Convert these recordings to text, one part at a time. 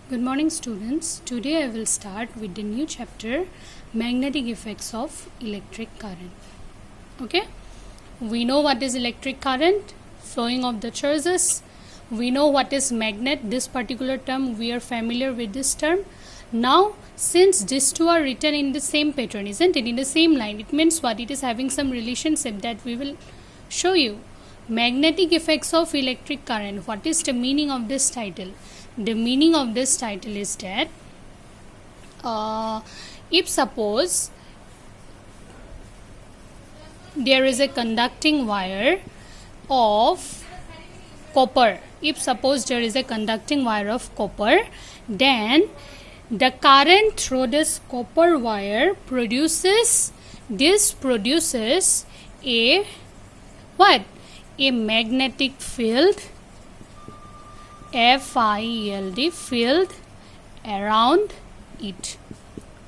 Good morning, students. Today I will start with the new chapter, magnetic effects of electric current. Okay, we know what is electric current, flowing of the charges. We know what is magnet, this particular term, we are familiar with this term. Now, since these two are written in the same pattern, isn't it, in the same line, it means what, it is having some relationship that we will show you. Magnetic effects of electric current. What is the meaning of this title? The meaning of this title is that if suppose there is a conducting wire of copper, then the current through this copper wire produces a what? A magnetic field, FIELD, field around it.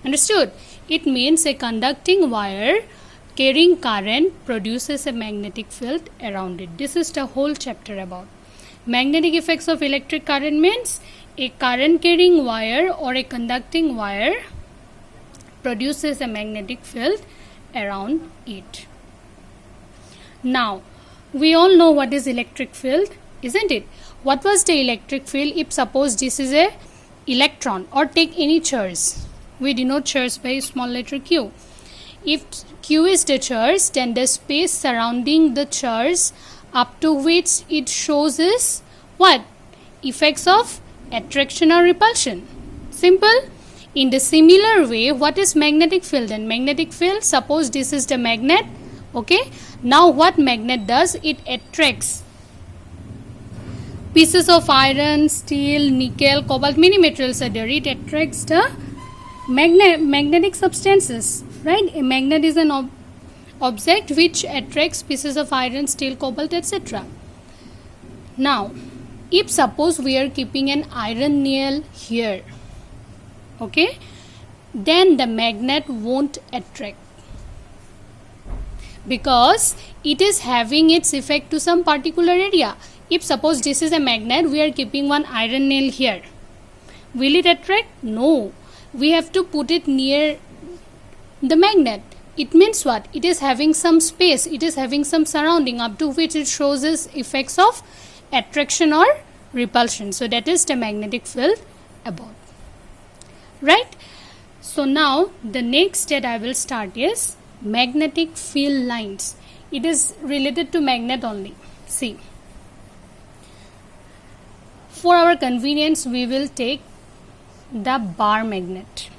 Understood? It means a conducting wire carrying current produces a magnetic field around it. This is the whole chapter about. Magnetic effects of electric current means a current carrying wire or a conducting wire produces a magnetic field around it. Now, we all know what is electric field, isn't it? What was the electric field if suppose this is a electron, or take any charge. We denote charge by small letter q. If q is the charge, then the space surrounding the charge up to which it shows is what? Effects of attraction or repulsion. Simple. In the similar way, what is magnetic field then? Magnetic field, suppose this is the magnet. Okay. Now what magnet does? It attracts pieces of iron, steel, nickel, cobalt, many materials are there. It attracts the magnetic substances, right? A magnet is an object which attracts pieces of iron, steel, cobalt, etc. Now, if suppose we are keeping an iron nail here, okay, then the magnet won't attract, because it is having its effect to some particular area. If suppose this is a magnet, we are keeping one iron nail here. Will it attract? No. We have to put it near the magnet. It means what? It is having some space. It is having some surrounding up to which it shows its effects of attraction or repulsion. So that is the magnetic field about. Right? So now the next that I will start is magnetic field lines. It is related to magnet only. See. For our convenience, we will take the bar magnet.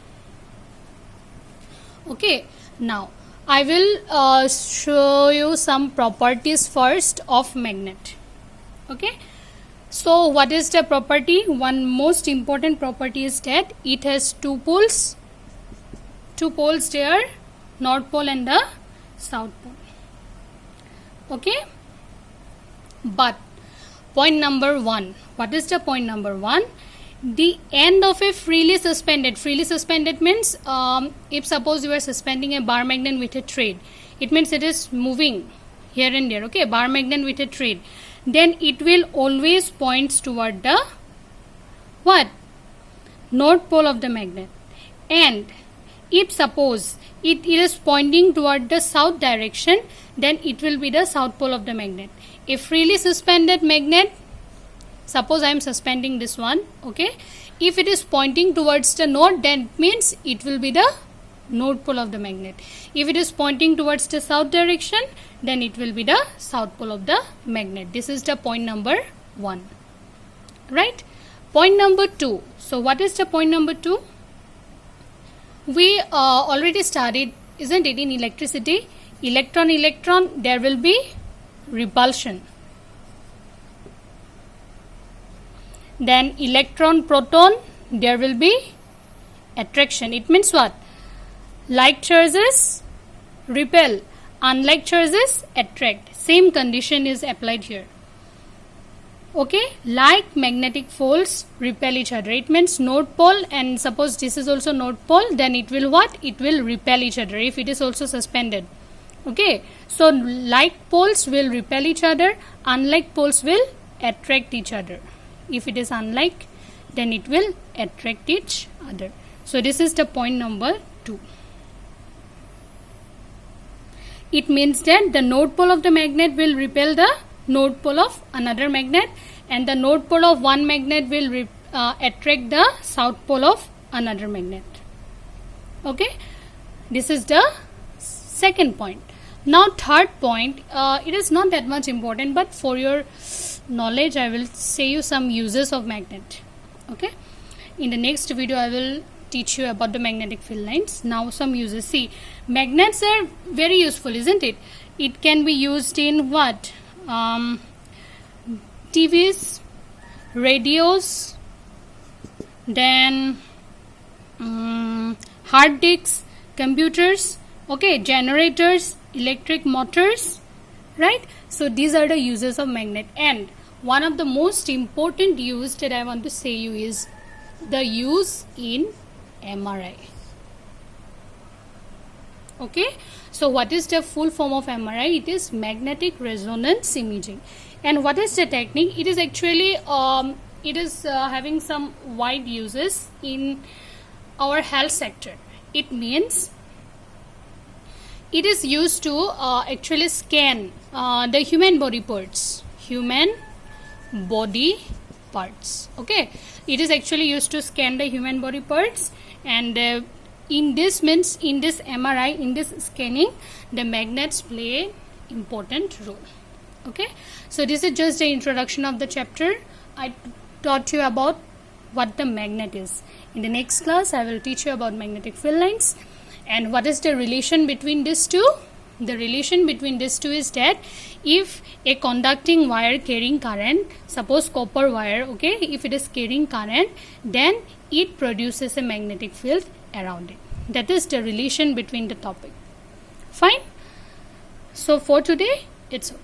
Okay. Now, I will show you some properties first of magnet. Okay. So, what is the property? One most important property is that it has two poles. Two poles there, North Pole and the South Pole. Okay. But point number 1. What is the point number 1? The end of a freely suspended means if suppose you are suspending a bar magnet with a thread, it means it is moving here and there. Okay, bar magnet with a thread, then it will always points toward the what? North pole of the magnet. And if suppose it is pointing toward the south direction, then it will be the south pole of the magnet. A freely suspended magnet, suppose I am suspending this one, okay, if it is pointing towards the north, then it means it will be the north pole of the magnet. If it is pointing towards the south direction, then it will be the south pole of the magnet. This is the point number 1. Right? Point number 2. So what is the point number 2? We already studied, isn't it, in electricity? Electron, there will be repulsion. Then electron, proton, there will be attraction. It means what? Like charges repel, unlike charges attract. Same condition is applied here. Okay, like magnetic poles repel each other. It means north pole, and suppose this is also north pole, then it will what? It will repel each other if it is also suspended. Okay, so like poles will repel each other, unlike poles will attract each other. If it is unlike, then it will attract each other. So this is the point number 2. It means that the north pole of the magnet will repel the north pole of another magnet, and the north pole of one magnet will attract the south pole of another magnet. Okay, this is the second point. Now third point, it is not that much important, but for your knowledge I will say you some uses of magnet. Okay, in the next video I will teach you about the magnetic field lines. Now some uses. See, magnets are very useful, isn't it? It can be used in what? TVs, radios, then hard disks, computers, okay, generators, electric motors, right? So these are the uses of magnet. And one of the most important use that I want to say you is the use in MRI. Okay, so what is the full form of MRI? It is magnetic resonance imaging. And what is the technique? It is actually having some wide uses in our health sector. It means it is used to actually scan the human body parts. Okay, it is actually used to scan the human body parts, and in this MRI, in this scanning, the magnets play important role. Okay, so this is just the introduction of the chapter. I taught you about what the magnet is. In the next class I will teach you about magnetic field lines and what is the relation between these two. The relation between these two is that if a conducting wire carrying current, suppose copper wire, okay, if it is carrying current, then it produces a magnetic field around it. That is the relation between the topic. Fine. So for today it's okay.